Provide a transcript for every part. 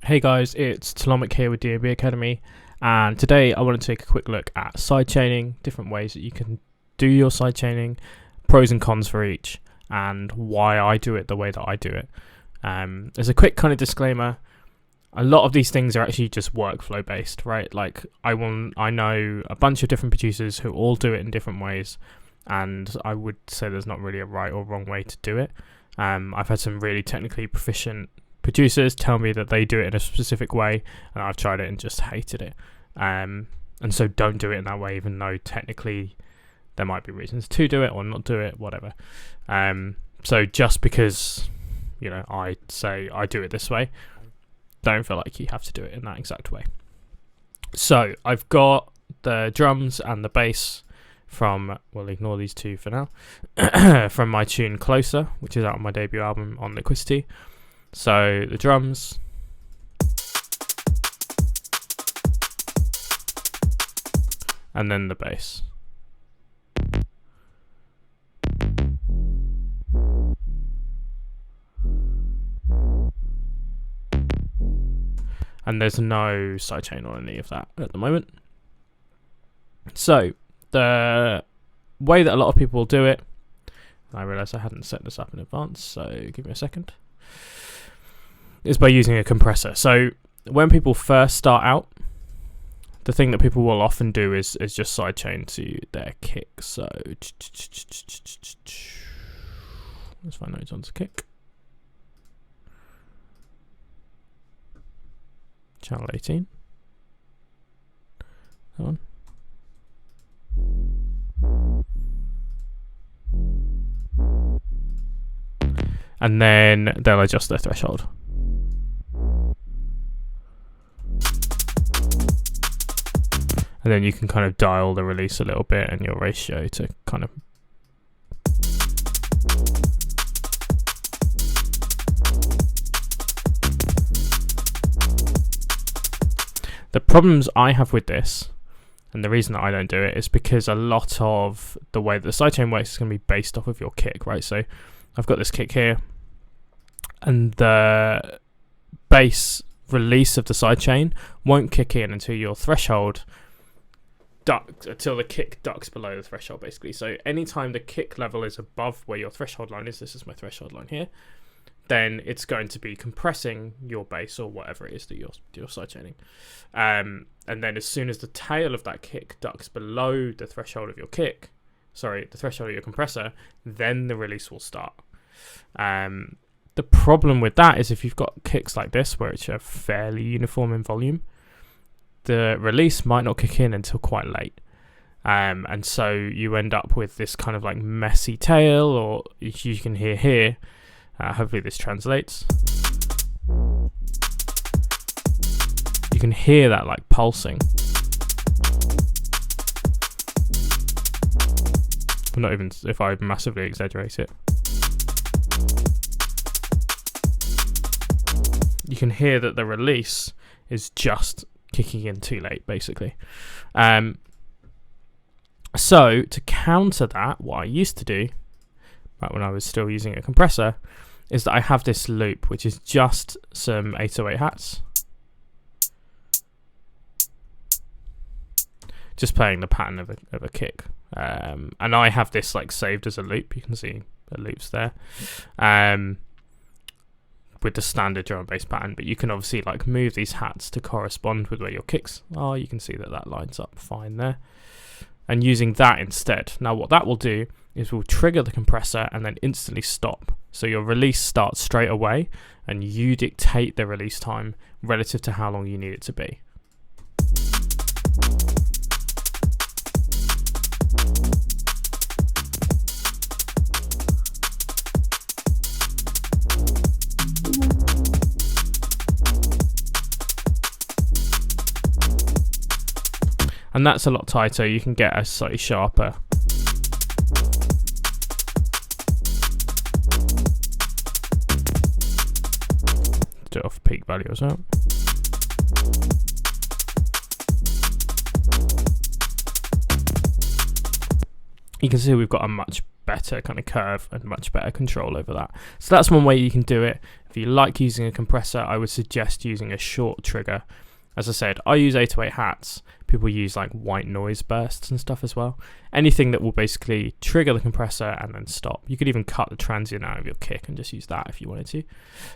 Hey guys, it's Talomic here with D&B Academy, and today I want to take a quick look at sidechaining, different ways that you can do your sidechaining, pros and cons for each, and why I do it the way that I do it. As a quick kind of disclaimer, a lot of these things are actually just workflow based, right? Like I know a bunch of different producers who all do it in different ways, and I would say there's not really a right or wrong way to do it. I've had some really technically proficient producers tell me that they do it in a specific way, and I've tried it and just hated it. And so don't do it in that way, even though technically there might be reasons to do it or not do it, whatever. So just because, I say I do it this way, don't feel like you have to do it in that exact way. So I've got the drums and the bass from, well, ignore these two for now, from my tune Closer, which is out on my debut album on Liquidity. So the drums, and then the bass. And there's no sidechain on any of that at the moment. So the way that a lot of people do it, I realised I hadn't set this up in advance, so give me a second, is by using a compressor. So when people first start out, the thing that people will often do is just sidechain to their kick. So let's find notes on the kick. Channel 18. That one. And then they'll adjust their threshold. And then you can kind of dial the release a little bit and your ratio to kind of the problems I have with this, and the reason that I don't do it, is because a lot of the way that the sidechain works is going to be based off of your kick, right? So I've got this kick here, and the bass release of the sidechain won't kick in until your threshold until the kick ducks below the threshold, basically. So anytime the kick level is above where your threshold line is, this is my threshold line here, then it's going to be compressing your bass or whatever it is that you're sidechaining. And then as soon as the tail of that kick ducks below the threshold of your the threshold of your compressor, then the release will start. The problem with that is if you've got kicks like this, where it's fairly uniform in volume, the release might not kick in until quite late. And so you end up with this kind of like messy tail, or you can hear here, hopefully this translates. You can hear that like pulsing. Not even if I massively exaggerate it. You can hear that the release is just kicking in too late, basically. So to counter that, what I used to do, back when I was still using a compressor, is that I have this loop, which is just some 808 hats, just playing the pattern of a kick. And I have this like saved as a loop. You can see the loops there. With the standard drum and bass pattern, but you can obviously like move these hats to correspond with where your kicks are. You can see that lines up fine there, and using that instead. Now what that will do is we'll trigger the compressor and then instantly stop, so your release starts straight away and you dictate the release time relative to how long you need it to be. And that's a lot tighter. You can get a slightly sharper. Do it off peak value as well. You can see we've got a much better kind of curve and much better control over that. So that's one way you can do it. If you like using a compressor, I would suggest using a short trigger. As I said, I use 808 hats. People use like white noise bursts and stuff as well. Anything that will basically trigger the compressor and then stop. You could even cut the transient out of your kick and just use that if you wanted to.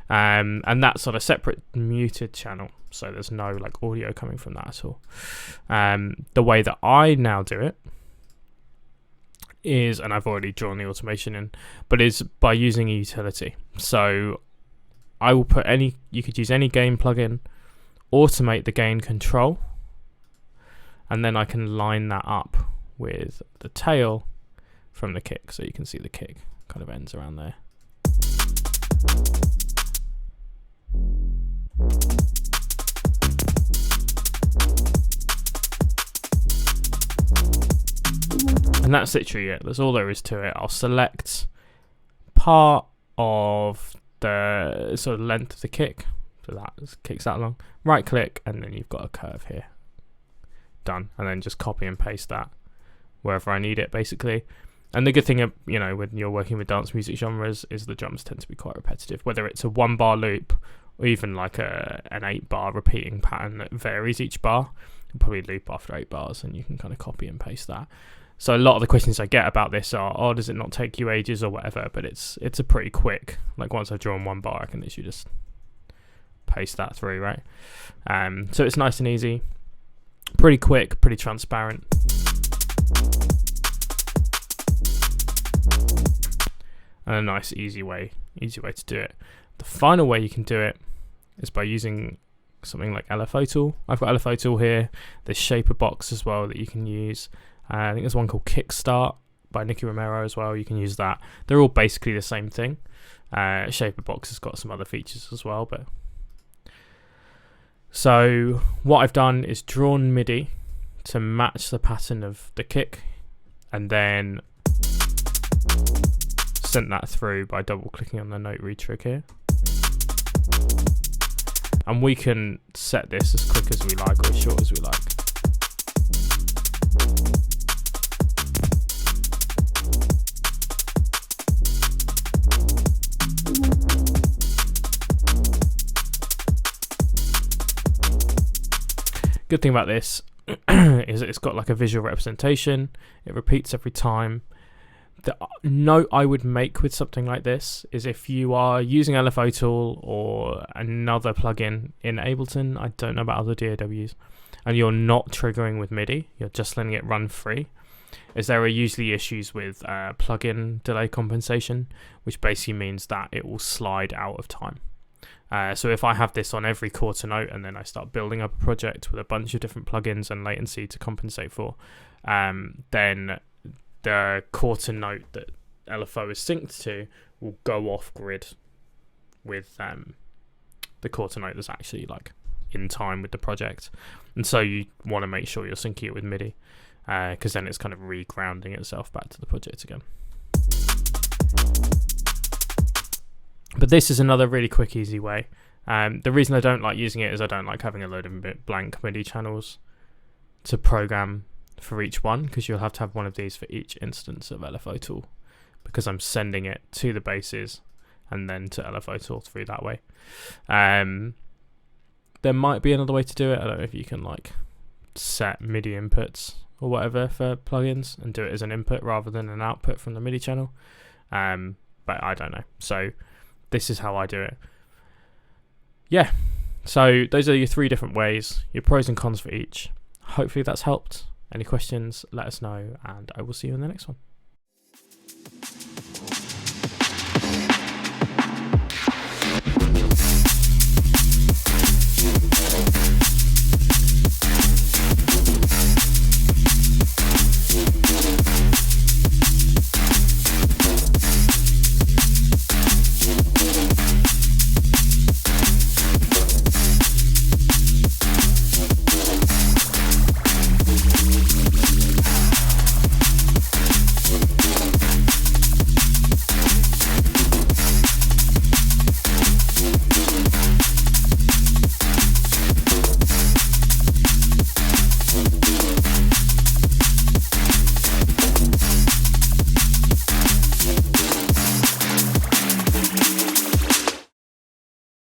And that's on a separate muted channel, so there's no like audio coming from that at all. The way that I now do it is, and I've already drawn the automation in, but is by using a utility. So I will put you could use any gain plugin, automate the gain control, and then I can line that up with the tail from the kick, so you can see the kick kind of ends around there. And that's literally it. That's all there is to it. I'll select part of the sort of length of the kick, so that kick's that long. Right click, and then you've got a curve here. Done. And then just copy and paste that wherever I need it, basically. And the good thing, you know, when you're working with dance music genres, is the drums tend to be quite repetitive. Whether it's a 1-bar loop or even like an 8-bar repeating pattern that varies each bar, you'll probably loop after 8 bars, and you can kind of copy and paste that. So a lot of the questions I get about this are, oh, does it not take you ages or whatever? But it's a pretty quick, like once I've drawn 1 bar, I can literally just paste that through, right? So it's nice and easy, pretty quick, pretty transparent. And a nice easy way to do it. The final way you can do it is by using something like LFO tool. I've got LFO tool here. There's Shaper Box as well that you can use. I think there's one called Kickstart by Nicky Romero as well. You can use that. They're all basically the same thing. Shaper Box has got some other features as well. But so what I've done is drawn MIDI to match the pattern of the kick, and then sent that through by double clicking on the note read trig here. And we can set this as quick as we like or as short as we like. Good thing about this is it's got like a visual representation. It repeats every time. The note I would make with something like this is if you are using LFO tool or another plugin in Ableton, I don't know about other DAWs, and you're not triggering with MIDI, you're just letting it run free, is there are usually issues with plugin delay compensation, which basically means that it will slide out of time. So if I have this on every quarter note and then I start building up a project with a bunch of different plugins and latency to compensate for, then the quarter note that LFO is synced to will go off grid with the quarter note that's actually like in time with the project. And so you want to make sure you're syncing it with MIDI, because then it's kind of re-grounding itself back to the project again. But this is another really quick, easy way. The reason I don't like using it is I don't like having a load of blank MIDI channels to program for each one, because you'll have to have one of these for each instance of LFO tool, because I'm sending it to the bases and then to LFO tool through that way. There might be another way to do it. I don't know if you can like set MIDI inputs or whatever for plugins and do it as an input rather than an output from the MIDI channel, but I don't know. So this is how I do it. Yeah, so those are your 3 different ways, your pros and cons for each. Hopefully that's helped. Any questions, let us know, and I will see you in the next one.